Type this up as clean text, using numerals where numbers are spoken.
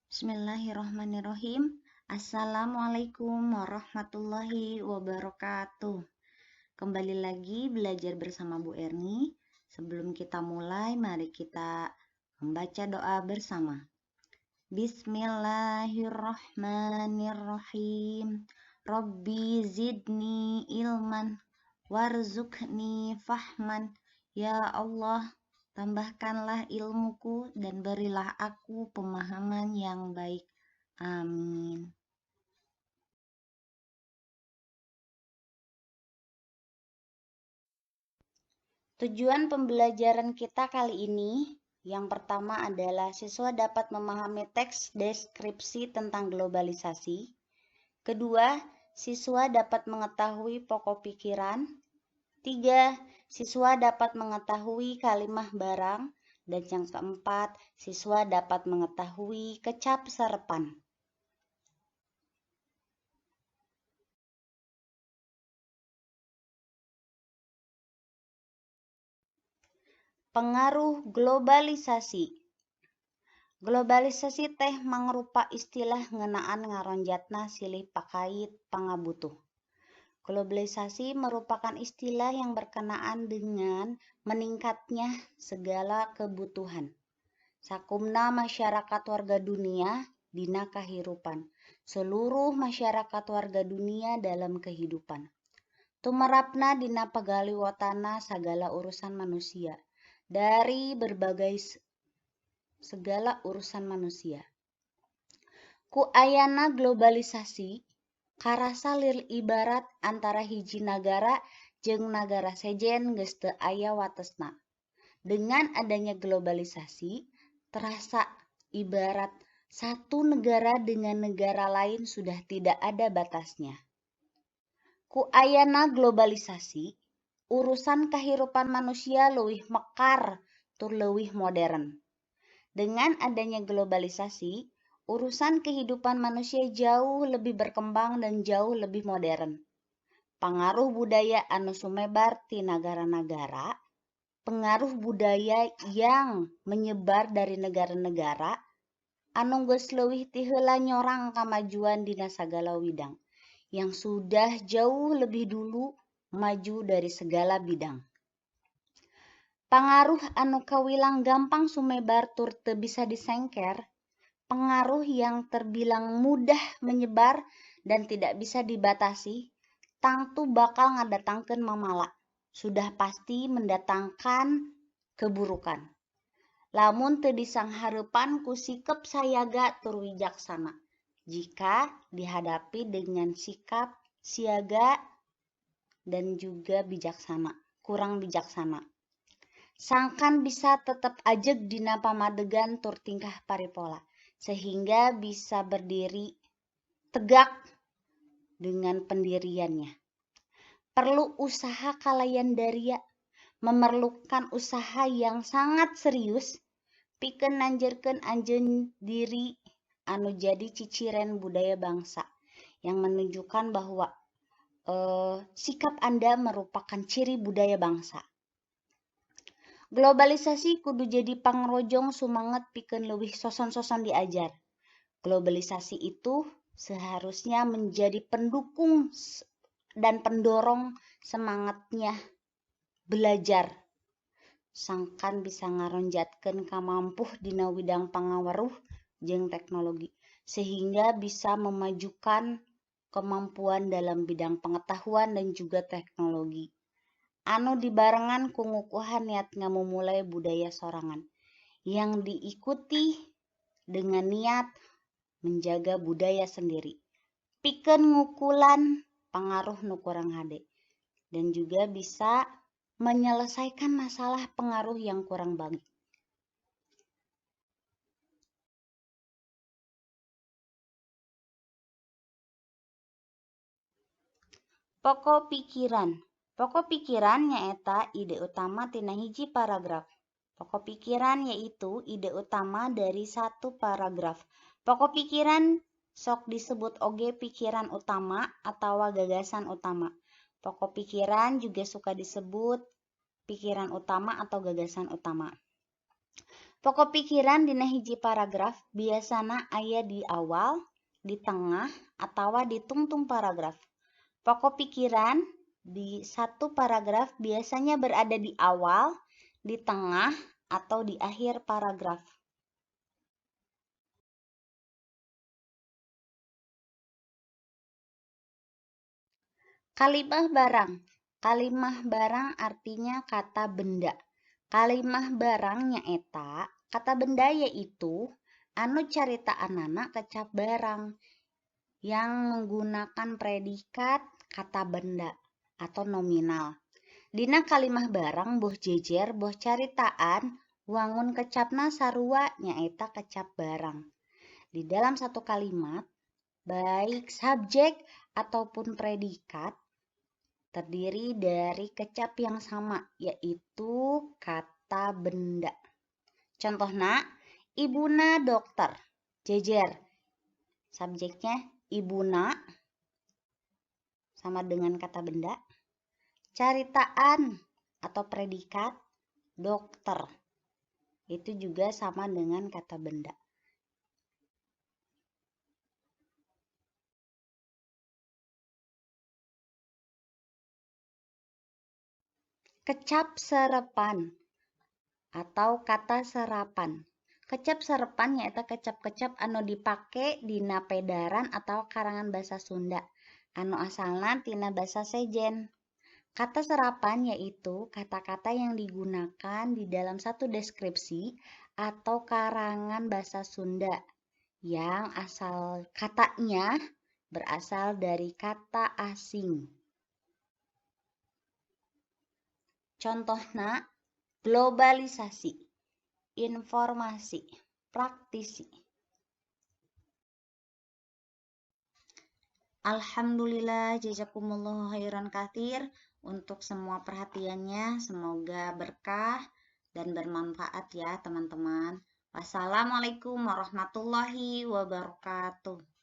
Bismillahirrahmanirrahim. Assalamualaikum warahmatullahi wabarakatuh. Kembali lagi belajar bersama Bu Erni. Sebelum kita mulai, mari kita membaca doa bersama. Bismillahirrahmanirrahim. Rabbi zidni ilman warzuqni fahman. Ya Allah, tambahkanlah ilmuku dan berilah aku pemahaman yang baik. Amin. Tujuan pembelajaran kita kali ini yang pertama adalah siswa dapat memahami teks deskripsi tentang globalisasi. Kedua, siswa dapat mengetahui pokok pikiran. 3. Siswa dapat mengetahui kalimah barang. Dan yang keempat, siswa dapat mengetahui kecapsarepan. Pengaruh globalisasi. Globalisasi teh mangrupa istilah ngeunaan ngaronjatna silih pakait pangabutuh. Globalisasi merupakan istilah yang berkenaan dengan meningkatnya segala kebutuhan sakumna masyarakat warga dunia dina kahirupan. Seluruh masyarakat warga dunia dalam kehidupan. Tumerapna dina pagaliwotana sagala urusan manusia. Dari berbagai segala urusan manusia. Ku ayana globalisasi karasa lir ibarat antara hiji nagara jeung nagara sejen geus teu aya watesna. Dengan adanya globalisasi, terasa ibarat satu negara dengan negara lain sudah tidak ada batasnya. Ku ayana globalisasi, urusan kahirupan manusia leuwih mekar tur leuwih modern. Dengan adanya globalisasi, urusan kehidupan manusia jauh lebih berkembang dan jauh lebih modern. Pengaruh budaya anu sumebar ti nagara-nagara, pengaruh budaya yang menyebar dari negara-negara anu geus leuwih ti heula nyorang kamajuan dina sagala widang, yang sudah jauh lebih dulu maju dari segala bidang. Pengaruh anu kawilang gampang sumebar tur teu bisa disengker, pengaruh yang terbilang mudah menyebar dan tidak bisa dibatasi, tangtu bakal ngadatangkeun mamala, sudah pasti mendatangkan keburukan. Lamun teu disanghareupan ku sikap sayaga tur wijaksana. Jika dihadapi dengan sikap siaga dan juga bijaksana, kurang bijaksana. Sangkan bisa tetap ajeg dina pamadegan tur tingkah paripola, sehingga bisa berdiri tegak dengan pendiriannya. Perlu usaha kalayan daria, memerlukan usaha yang sangat serius, pikeun nanjeurkeun anjeun diri anu jadi ciciren budaya bangsa, yang menunjukkan bahwa sikap Anda merupakan ciri budaya bangsa. Globalisasi kudu jadi pangrojong sumanget pikeun leuwih soson-soson diajar. Globalisasi itu seharusnya menjadi pendukung dan pendorong semangatnya belajar. Sangkan bisa ngaronjatkeun kamampuh dina widang pangaweruh jeung teknologi, sehingga bisa memajukan kemampuan dalam bidang pengetahuan dan juga teknologi. Anu dibarengan ku ngukuhan niat ngamumulai budaya sorangan yang diikuti dengan niat menjaga budaya sendiri. Pikeun ngukulan pangaruh nu kurang hade dan juga bisa menyelesaikan masalah pengaruh yang kurang baik. Pokok pikiran. Pokok pikiran nyaeta ide utama tina hiji paragraf. Pokok pikiran yaitu ide utama dari satu paragraf. Pokok pikiran sok disebut oge pikiran utama atau gagasan utama. Pokok pikiran juga suka disebut pikiran utama atau gagasan utama. Pokok pikiran dina hiji paragraf biasana aya di awal, di tengah, atau di tungtung paragraf. Pokok pikiran di satu paragraf biasanya berada di awal, di tengah, atau di akhir paragraf. Kalimah barang. Kalimah barang artinya kata benda. Kalimah barang nyaeta kata benda yaitu anu caritaanana kecap barang yang menggunakan predikat kata benda atau nominal. Dina kalimah barang boh jejer boh caritaan wangun kecapna sarua nyaeta kecap barang. Di dalam satu kalimat, baik subjek ataupun predikat terdiri dari kecap yang sama, yaitu kata benda. Contohnya, ibuna dokter, jejer. Subjeknya ibuna sama dengan kata benda. Caritaan atau predikat dokter itu juga sama dengan kata benda. Kecap serepan atau kata serapan. Kecap serepan nyaeta kecap-kecap anu dipake dina pedaran atau karangan basa Sunda anu asalna tina basa Sejen. Kata serapan yaitu kata-kata yang digunakan di dalam satu deskripsi atau karangan bahasa Sunda yang asal katanya berasal dari kata asing. Contohnya globalisasi, informasi, praktisi. Alhamdulillah, jazakumullah khairan katsir untuk semua perhatiannya. Semoga berkah dan bermanfaat ya teman-teman. Wassalamualaikum warahmatullahi wabarakatuh.